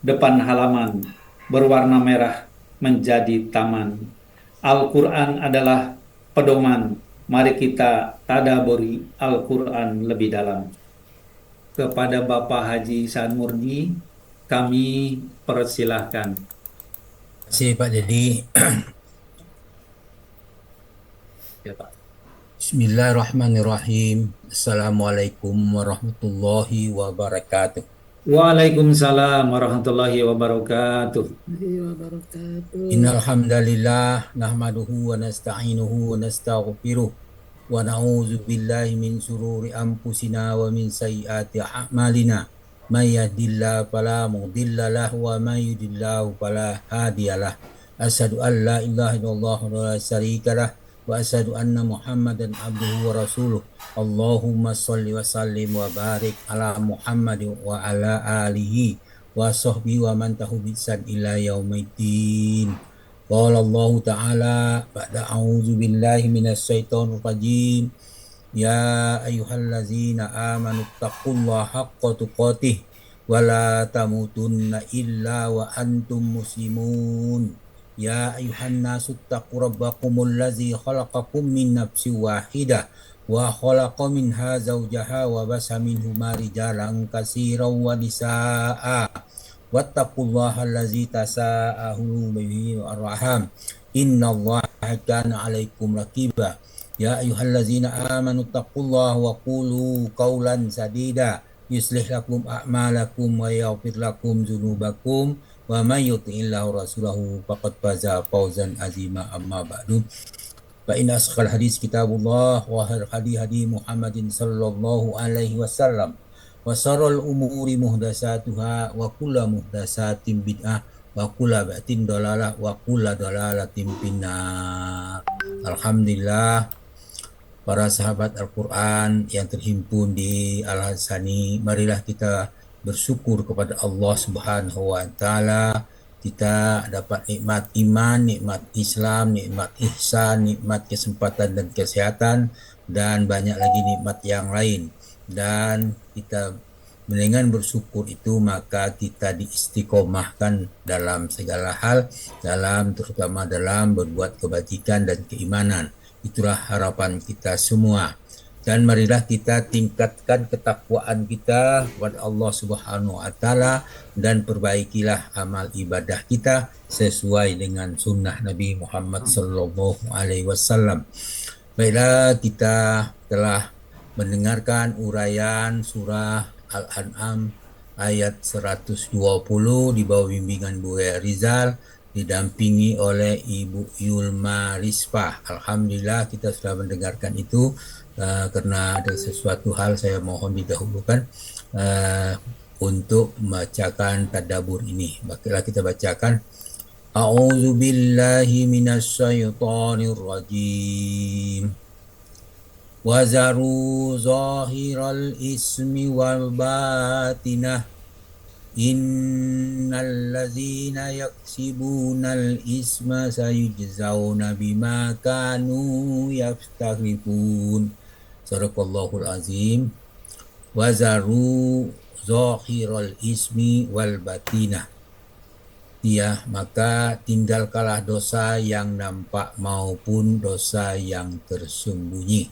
depan halaman berwarna merah menjadi taman. Al-Quran adalah pedoman. Mari kita tadaburi Al-Quran lebih dalam. Kepada Bapak Haji Sanmurni, kami persilahkan. Terima kasih Pak Dedi. Ya, Pak. Bismillahirrahmanirrahim. Assalamualaikum warahmatullahi wabarakatuh. Waalaikumsalam warahmatullahi wabarakatuh. Innal hamdalillah nahmaduhu wa nasta'inuhu wa nastaghfiruh wa na'udzu billahi min shururi anfusina wa min sayyiati a'malina. May yahdihillahu fala mudilla lahu wa may yudlilhu fala hadiyalah. Asyhadu an la ilaha illallah wa la syarika lah wa asyhadu anna Muhammadan abduhu wa rasuluh. Allahumma shalli wa sallim wa barik ala Muhammad wa ala alihi wa sahbihi wa man tahu bisan ila yaumiddin. Qala Allah Ta'ala ba'da a'udzu billahi minasy syaithanir rajim. Ya ayyuhallazina amanu taqullaha haqqa tuqatih wa la tamutunna illa wa antum muslimun. Ya ayyuhan nasu taqu rabbakumul ladzi khalaqakum min nafsin wahidah wa khalaqa minha zawjaha wa basa minhuma rijalan katsiran wa nisaa. Wattaqullaha allazi tasaaluna bihi wal arham. Innallaha kana 'alaikum raqiba. Ya ayyuhallazina amanu taqullaha wa qulu qawlan sadida yuslih lakum a'malakum wa yaghfir lakum dzunubakum wa may yuti'illahu rasulahu faqad faza fawzan azima amma ba'du. Fa inna asqal hadis kitabullah wa khairul hadi hadi Muhammadin sallallahu alaihi wasallam wa syarrul umuri muhdatsatuha wa kullu muhdatsatin bid'ah wa kullu bid'atin dalalah wa kullu dalalatin finnar. Alhamdulillah, para sahabat Al-Quran yang terhimpun di Al-Hasani, marilah kita bersyukur kepada Allah Subhanahu wa Ta'ala. Kita dapat nikmat iman, nikmat Islam, nikmat ihsan, nikmat kesempatan dan kesehatan, dan banyak lagi nikmat yang lain. Dan kita dengan bersyukur itu maka kita diistiqomahkan dalam segala hal, terutama dalam berbuat kebajikan dan keimanan. Itulah harapan kita semua. Dan marilah kita tingkatkan ketakwaan kita kepada Allah Subhanahu wa Ta'ala dan perbaikilah amal ibadah kita sesuai dengan sunnah Nabi Muhammad sallallahu alaihi wasallam. Baiklah, kita telah mendengarkan uraian surah Al-An'am ayat 120 di bawah bimbingan Bu Rizal, didampingi oleh Ibu Yulma Rizpah. Alhamdulillah kita sudah mendengarkan itu. Karena ada sesuatu hal saya mohon didahulukan untuk membacakan tadabbur ini. Baiklah, kita bacakan. A'udzu billahi minasyaitonir rajim. Wa zaru zahiral ismi wal batinah. Innal ladzina yaksibunal isma sayujzauna bima kanu yaftarifun. Sadaqallahul azim. Wazaru zahiral ismi wal batinah. Ya, maka tinggalkanlah dosa yang nampak maupun dosa yang tersembunyi.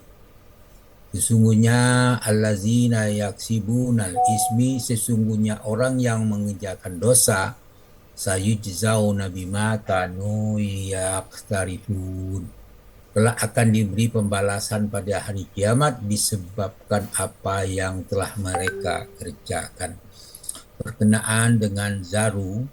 Sesungguhnya allazina yaksibunal ismi, sesungguhnya orang yang mengerjakan dosa, sayujzauna bima kanu yaktarifun, kelak akan diberi pembalasan pada hari kiamat disebabkan apa yang telah mereka kerjakan. Berkenaan dengan zaru,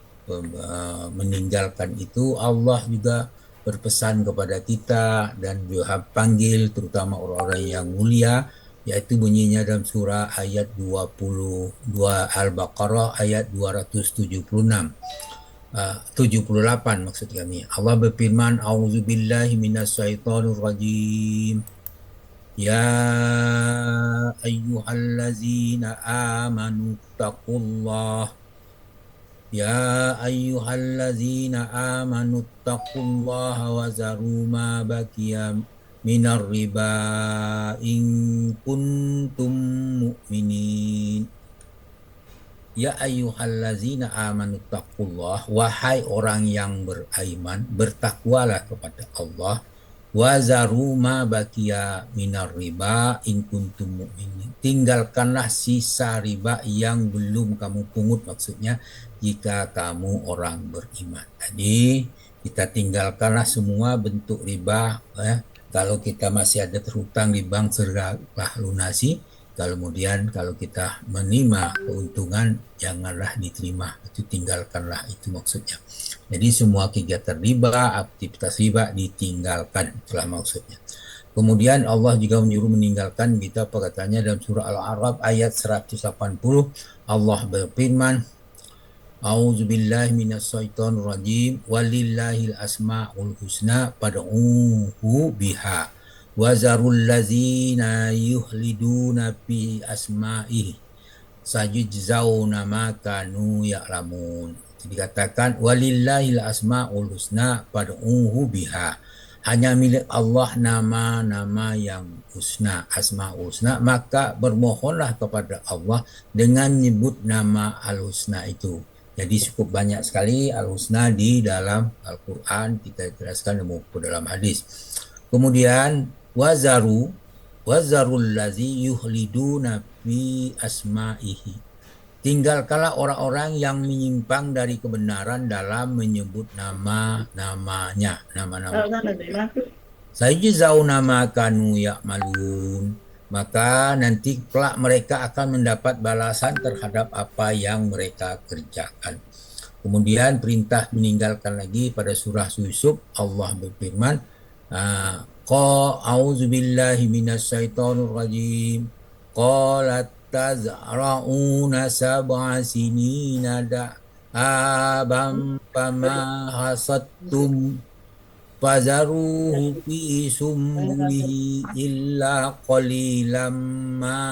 meninggalkan itu, Allah juga berpesan kepada kita dan juga panggil terutama orang-orang yang mulia, yaitu bunyinya dalam surah ayat 22 Al-Baqarah ayat 276. 78 maksud kami. Allah berfirman, A'udzubillahi minasyaitonir rajim. Ya ayyuhallazina amanu taqullah. Ya ayyuhallazina amanu taqullaha wa zaru ma baqiya minar riba in kuntum mu'minin. Ya ayyuhallazina amanu taqullah, wahai orang yang beriman, bertakwalah kepada Allah. Wa zaru ma baqiya minar riba in kuntum mu'minin. Tinggalkanlah sisa riba yang belum kamu pungut, maksudnya jika kamu orang beriman. Jadi kita tinggalkanlah semua bentuk riba, ya. Kalau kita masih ada terhutang di bank, segeralah lunasi. Kemudian kalau kita menerima keuntungan, janganlah diterima, itu tinggalkanlah, itu maksudnya. Jadi semua kegiatan riba, aktivitas riba ditinggalkan, itulah maksudnya. Kemudian Allah juga menyuruh meninggalkan kita, perkataannya dalam surah Al-A'raf ayat 180, Allah berfirman, A'udzubillahi minasyaitonir rajim, walillahil asmaul husna fad'uhu biha wa zarul ladzina yuhliduna fi asma'ihi sajujzauna ma kanu ya'lamun. Dikatakan walillahil asmaul husna fad'uhu biha. Hanya milik Allah nama-nama yang husna, asmaul husna, maka bermohonlah kepada Allah dengan menyebut nama al-husna itu. Jadi cukup banyak sekali al-husna di dalam Al-Quran, kita jelaskan maupun dalam hadis. Kemudian wazarul ladzi yuhliduna fi asma'ihi. Tinggalkanlah orang-orang yang menyimpang dari kebenaran dalam menyebut nama-namanya, nama-nama. Sayujzauna ma kanu ya'malun. Maka nanti kelak mereka akan mendapat balasan terhadap apa yang mereka kerjakan. Kemudian perintah meninggalkan lagi pada surah Yusuf, Allah berfirman, a'udzubillahi minasyaitonir rajim. Qalat tazra'una sab'a sinina da'aban fama hasattum fazaruhu fi sumbulihi illa qalilam ma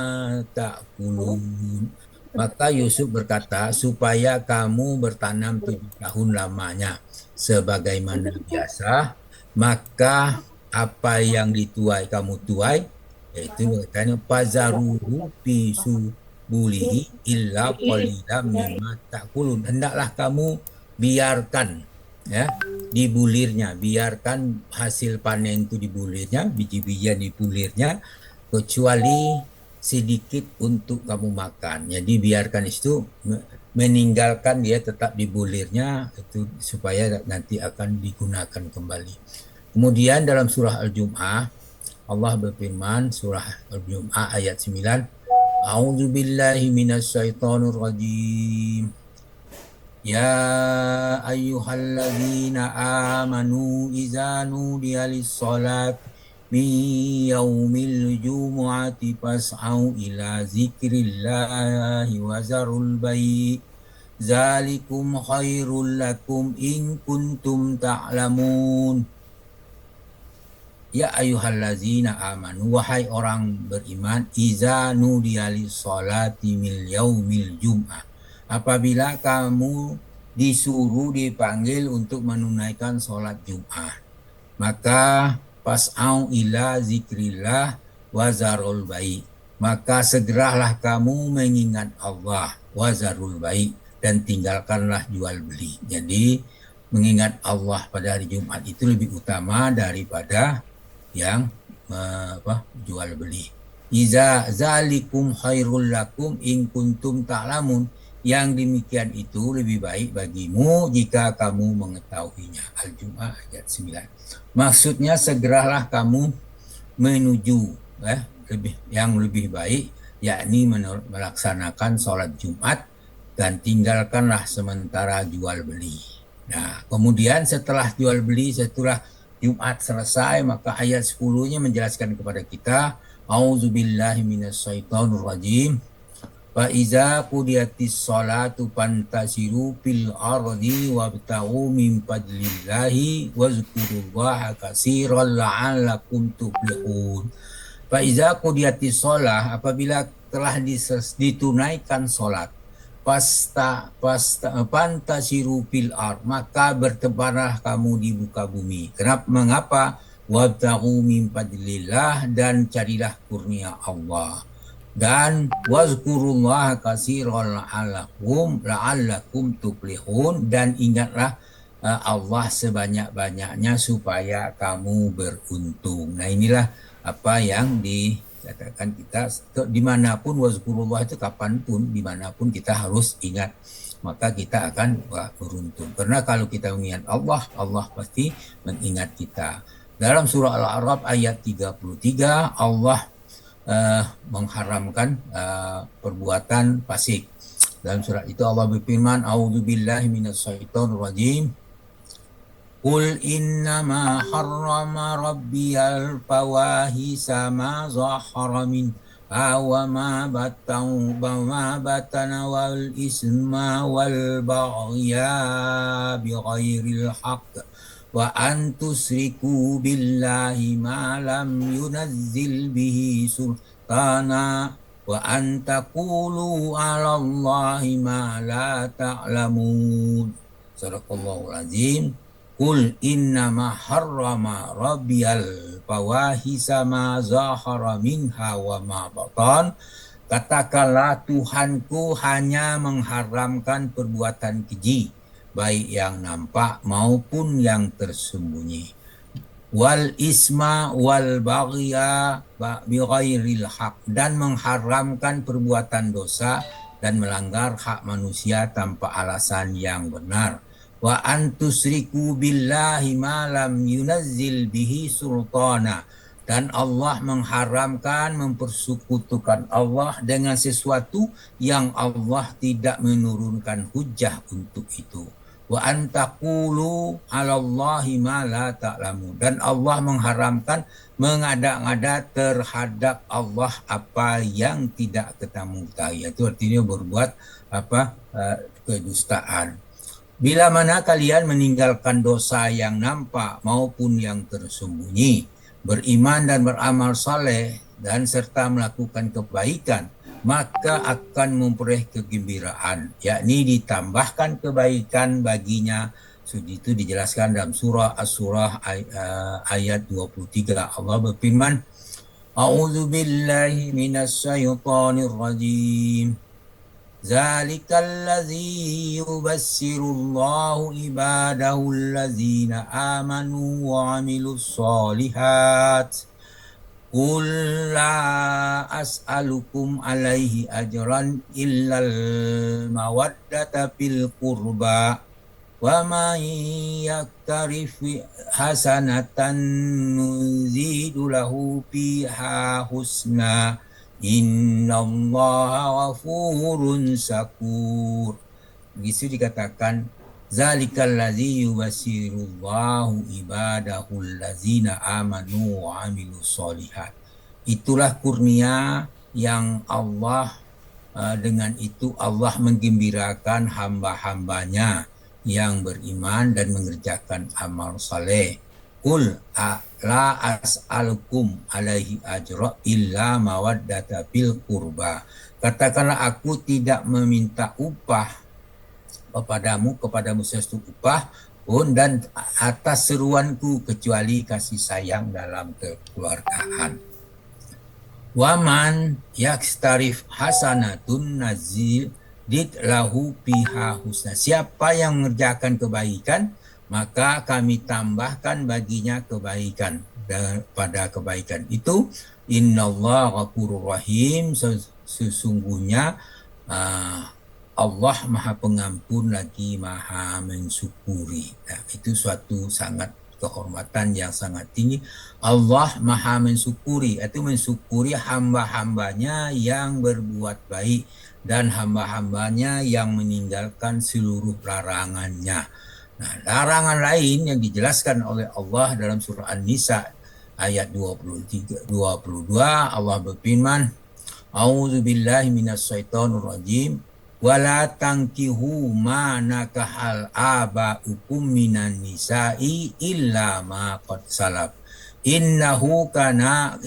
ta'kulun. Maka Yusuf berkata, supaya kamu bertanam 7 tahun lamanya sebagaimana biasa, maka apa yang dituai kamu tuai, yaitu katanya fazaruhu fi sumbulihi illa qalilam mimma ta'kulun. Hendaklah kamu biarkan, ya, di bulirnya, biarkan hasil panen itu di bulirnya, biji-bijian di bulirnya, kecuali sedikit untuk kamu makan. Jadi biarkan itu, meninggalkan dia tetap di bulirnya itu supaya nanti akan digunakan kembali. Kemudian dalam surah Al-Jum'ah Allah berfirman, surah Al-Jum'ah ayat 9, A'udzubillahi minasyaitonir rajim. Ya ayyuhalladzina amanu idza nudiya lis-salat min yaumil jumu'ati fas'au ila zikrillahi wa zarul bai' zalikum khairul lakum in kuntum ta'lamun. Ya ayyuhalladzina amanu, wahai orang beriman, idza nudiya lis-salati min yaumil jum'ah, apabila kamu disuruh, dipanggil untuk menunaikan sholat Jum'ah, maka fas'au ila zikrillah wa zarul bai', maka segeralah kamu mengingat Allah, wa zarul bai', dan tinggalkanlah jual beli. Jadi mengingat Allah pada hari Jumat itu lebih utama daripada yang jual beli. Iza zalikum khairul lakum in kuntum ta'lamun. Yang demikian itu lebih baik bagimu jika kamu mengetahuinya. Al-Jum'ah ayat 9. Maksudnya segeralah kamu menuju yang lebih baik, yakni melaksanakan sholat Jumat, dan tinggalkanlah sementara jual beli. Nah, kemudian setelah jual beli, setelah Jumat selesai, maka ayat 10-nya menjelaskan kepada kita, A'udzubillahi minasyaitonir rajim. Fa iza qudiyatis sholatu fantasiru fil ardi wabtaghu min fadlillahi wazkurullaha katsiran la'allakum tuflihun. Fa iza qudiyatis sholah, apabila telah ditunaikan sholat, fantasiru fil ard, maka bertebarlah kamu di muka bumi. Mengapa? Wabtaghu min fadlillah, dan carilah kurnia Allah. dan wazkurullaha katsiran la'allakum tuflihun, dan ingatlah Allah sebanyak-banyaknya supaya kamu beruntung. Nah, inilah apa yang dikatakan kita dimanapun, wazkurullah itu kapanpun, dimanapun kita harus ingat, maka kita akan beruntung. Karena kalau kita mengingat Allah, Allah pasti mengingat kita. Dalam surah Al-A'raf ayat 33, Allah mengharamkan perbuatan fasik. Dalam surat itu Allah berfirman, a'udzubillahi minasyaitonir rajim. Qul innama harrama rabbiyal fawahisa ma zahara min wa ma batana wal isma wal baghya bighairil haqq wa an tusriku billahi ma lam yunazzil bihi sultana wa an taqulu 'ala Allahi ma la ta'lamun. Sadaqallahul azim. Qul innama harrama rabbiyal fawahisa ma zahara minha wa ma batan. Katakanlah, Tuhanku hanya mengharamkan perbuatan keji, baik yang nampak maupun yang tersembunyi. Wal isma wal baghya bighairil haq, dan mengharamkan perbuatan dosa dan melanggar hak manusia tanpa alasan yang benar. Wa antusriku billahi ma lam yunazzil bihi sultana, dan Allah mengharamkan mempersekutukan Allah dengan sesuatu yang Allah tidak menurunkan hujjah untuk itu. Wa antaqulu 'alallahi ma la ta'lamun, dan Allah mengharamkan mengada-ngada terhadap Allah apa yang tidak kamu tahu. Itu artinya berbuat kedustaan. Bila mana kalian meninggalkan dosa yang nampak maupun yang tersembunyi, beriman dan beramal saleh, dan serta melakukan kebaikan, maka akan memperoleh kegembiraan, yakni ditambahkan kebaikan baginya. Itu dijelaskan dalam surah As-Surah ayat 23. Allah berfirman, A'udzu billahi minasyaitonir rajim. Zalikal ladzi yubassirullahu ibadahu allazina amanu wa 'amilus sholihat. Qul la as'alukum alaihi ajran illal mawaddata fil qurba wa man yaktarif hasanatan nuzidu lahu fiha husna innallaha ghafurun syakur. Begitu dikatakan, zalikal ladzi yubassirullahu ibadahul ladzina amanu wa 'amilus sholihat. Itulah kurnia yang Allah, dengan itu Allah menggembirakan hamba-hambanya yang beriman dan mengerjakan amal saleh. Qul la as'alukum alaihi ajra illa mawaddata fil qurba. Katakanlah, aku tidak meminta upah kepadamu sesuatu upah pun dan atas seruanku, kecuali kasih sayang dalam kekeluargaan. Waman yakstarif hasanatun nazil lahu piha husna. Siapa yang mengerjakan kebaikan, maka kami tambahkan baginya kebaikan. Pada kebaikan itu, innallaha ghafurur rahim, sesungguhnya Allah maha pengampun lagi maha mensyukuri. Nah, itu suatu sangat kehormatan yang sangat tinggi. Allah maha mensyukuri, itu mensyukuri hamba-hambanya yang berbuat baik dan hamba-hambanya yang meninggalkan seluruh larangannya. Nah, larangan lain yang dijelaskan oleh Allah dalam surah An-Nisa ayat 22, Allah berfirman, A'udzu billahi minasyaitonir rajim. Wala tankihu ma nakahal aba'ukum minan nisa'i illa ma qad salaf. Innahu kana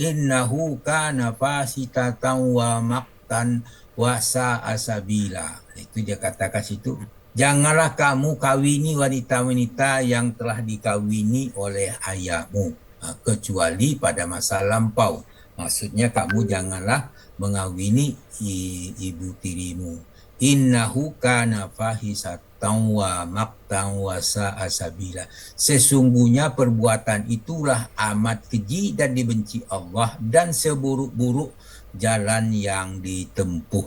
fasitatan wa maqtan wa sa'a sabila. Itu dia katakan situ. Janganlah kamu kawini wanita-wanita yang telah dikawini oleh ayahmu, kecuali pada masa lampau. Maksudnya kamu janganlah mengawini ibu tirimu. Innahu kana fahisatan wa maqtan wa sa'a sabila. Sesungguhnya perbuatan itulah amat keji dan dibenci Allah dan seburuk-buruk jalan yang ditempuh.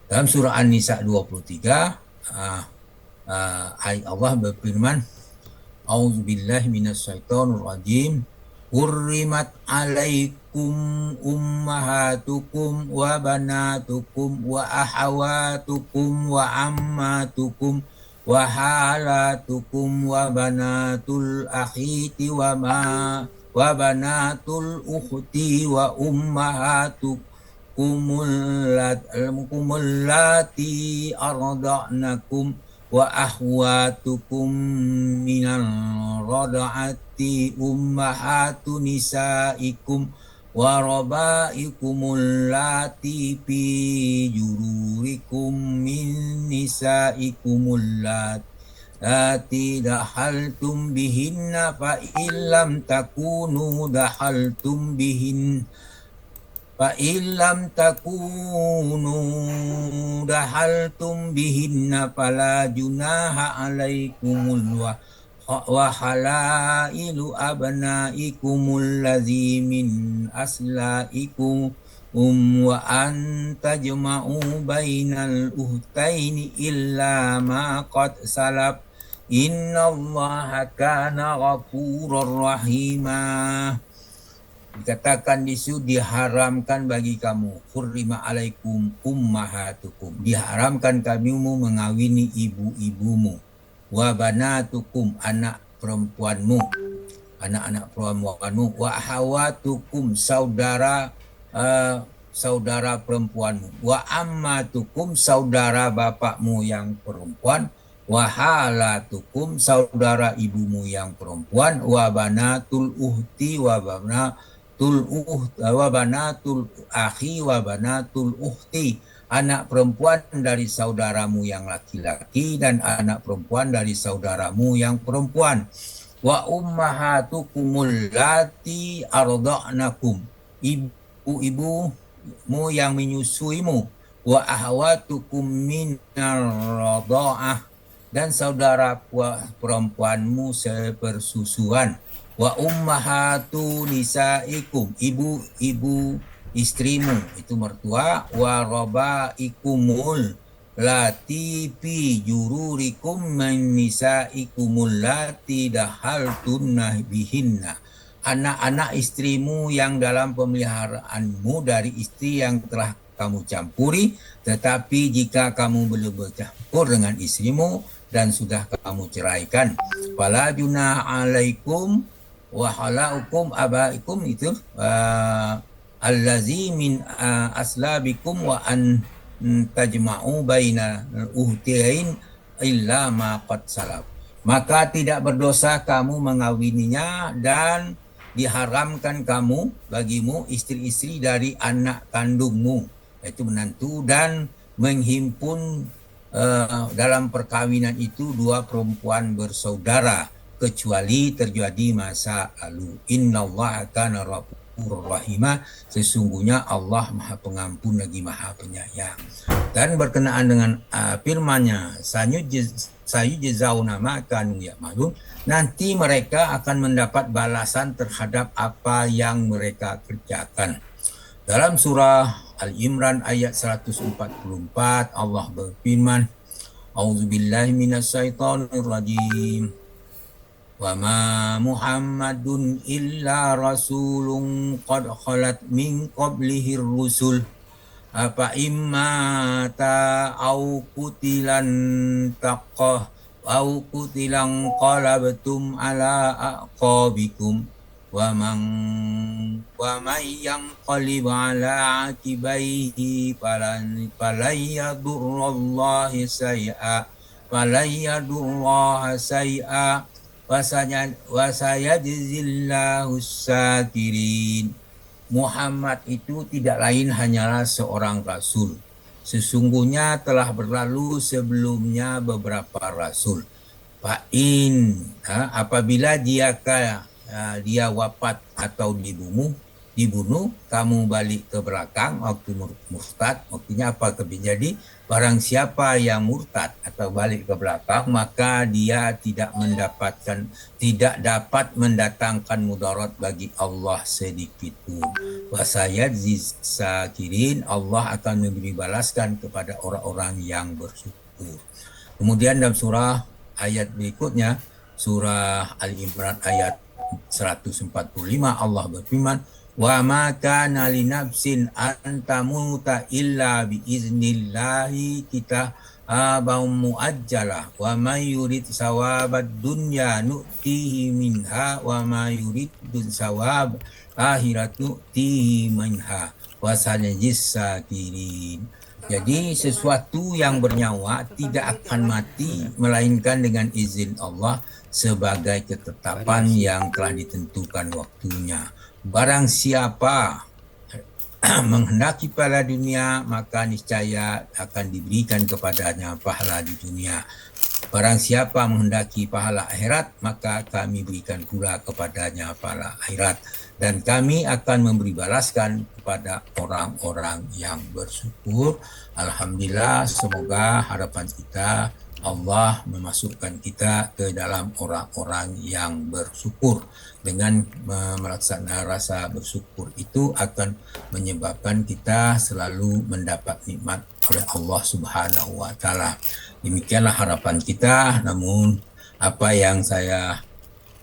Dalam surah An-Nisa 23 ayat Allah berfirman, A'udzubillahi minasyaitonir rajim. Hurrimat alaikum ummahatukum wa banatukum wa ahawatukum wa ammatukum wa halatukum wa banatul akhiti wa banatul ukhti wa ummahatukum allati arda'nakum wa ahwatukum minal rada'ati ummahatu nisaikum wa rabaikumul lati fi jururikum min nisaikumul lati dahaltum bihinna fa illam takunu dahaltum bihin dahaltum bihinna fala junaha alaikumul wa halailu abnaikumul ladzi min aslaikum wa an tajma'u bainal uhtaini illa ma qad salaf innallaha kana ghafurur rahima. Dikatakan di situ diharamkan bagi kamu, hurrima alaikum ummahatukum, diharamkan kamu mengawini ibu-ibumu, wa banatukum, anak perempuanmu, anak-anak perempuanmu, wa hawatukum, saudara perempuanmu, wa ammatukum, saudara bapakmu yang perempuan, wa halatukum, saudara ibumu yang perempuan, wa banatul uhti wa banatul akhi wa banatul ukhti, anak perempuan dari saudaramu yang laki-laki dan anak perempuan dari saudaramu yang perempuan, wa ummahatukumul lati arda'nakum, ibu-ibumu yang menyusuimu, wa ahwatukum minar rada'ah, dan saudara perempuanmu sepersusuan, wa ummahatu nisaikum, ibu-ibu istrimu itu mertua, wa rabaikumul lati fi jururikum min nisaikumul lati dahaltunna bihinna, anak-anak istrimu yang dalam pemeliharaanmu dari istri yang telah kamu campuri, tetapi jika kamu belum bercampur dengan istrimu dan sudah kamu ceraikan, fala junah alaikum wa halaukum abaikum, itu allazi min aslabikum wa an tajma'u baina uhtiyain illa ma qad salaf. Maka tidak berdosa kamu mengawininya dan diharamkan bagimu istri-istri dari anak kandungmu, yaitu menantu, dan menghimpun dalam perkawinan itu dua perempuan bersaudara kecuali terjadi masa lalu. Innallaha kana ghafurur rahima, sesungguhnya Allah Maha Pengampun lagi Maha Penyayang. Dan berkenaan dengan firman-Nya, sayujzauna ma kanu ya'malun, nanti mereka akan mendapat balasan terhadap apa yang mereka kerjakan. Dalam surah Al-Imran ayat 144 Allah berfirman, A'udzubillahi minasyaitonir rajim. Wa ma Muhammadun illa rasulun qad khalat min qablihir rusul apa imma ta au kutilan taqah au kutilan qalabtum ala aqabikum wa man yanqalib ala akibaihi falan yadurrallahi say'a wasayajzillahu syakirin. Muhammad itu tidak lain hanyalah seorang rasul. Sesungguhnya telah berlalu sebelumnya beberapa rasul. Apabila dia wafat atau dibunuh, dibunuh, kamu balik ke belakang waktu murtad, artinya apa jadi barang siapa yang murtad atau balik ke belakang maka dia tidak dapat mendatangkan mudarat bagi Allah sedikit pun. Wa sayajzis sakirin, Allah akan memberi balaskan kepada orang-orang yang bersyukur. Kemudian dalam surah ayat berikutnya, surah Al-Imran ayat 145, Allah berfirman, wa ma kana li nafsin an tamuta illa bi iznillahi kitaban muajjala wa may yurid sawabad dunya nu'tihi minha wa may yurid sawab akhirat nu'tihi minha wa sanajzis sakirin. Jadi sesuatu yang bernyawa tidak akan mati melainkan dengan izin Allah sebagai ketetapan yang telah ditentukan waktunya. Barang siapa menghendaki pahala dunia, maka niscaya akan diberikan kepadanya pahala di dunia. Barang siapa menghendaki pahala akhirat, maka kami berikan pula kepadanya pahala akhirat. Dan kami akan memberi balaskan kepada orang-orang yang bersyukur. Alhamdulillah, semoga harapan kita Allah memasukkan kita ke dalam orang-orang yang bersyukur. Dengan melaksanakan rasa bersyukur itu akan menyebabkan kita selalu mendapat nikmat oleh Allah Subhanahu wa taala. Demikianlah harapan kita, namun apa yang saya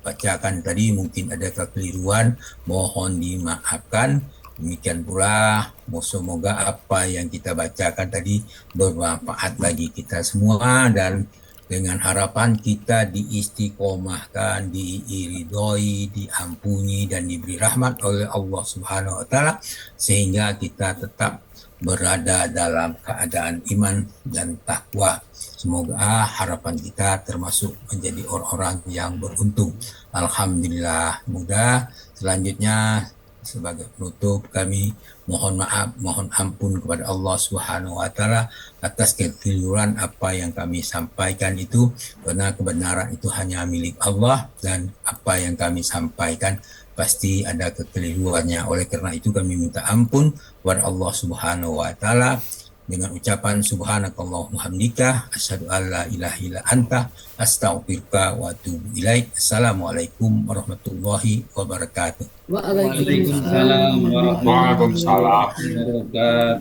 bacakan tadi mungkin ada kekeliruan, mohon dimaafkan. Demikian pula semoga apa yang kita bacakan tadi bermanfaat bagi kita semua, dan dengan harapan kita diistiqomahkan, diiridhoi, diampuni dan diberi rahmat oleh Allah Subhanahu wa taala sehingga kita tetap berada dalam keadaan iman dan takwa. Semoga harapan kita termasuk menjadi orang-orang yang beruntung. Alhamdulillah. Mudah selanjutnya sebagai penutup kami mohon maaf, mohon ampun kepada Allah Subhanahu wa taala atas kekeliruan apa yang kami sampaikan itu, karena kebenaran itu hanya milik Allah dan apa yang kami sampaikan pasti ada kekeliruannya. Oleh karena itu kami minta ampun kepada Allah Subhanahu wa taala dengan ucapan subhanakallahumma hamdika asyhadu an la ilaha illa anta astaghfiruka wa atubu ilaik. Assalamualaikum warahmatullahi wabarakatuh. Waalaikumsalam warahmatullahi wabarakatuh.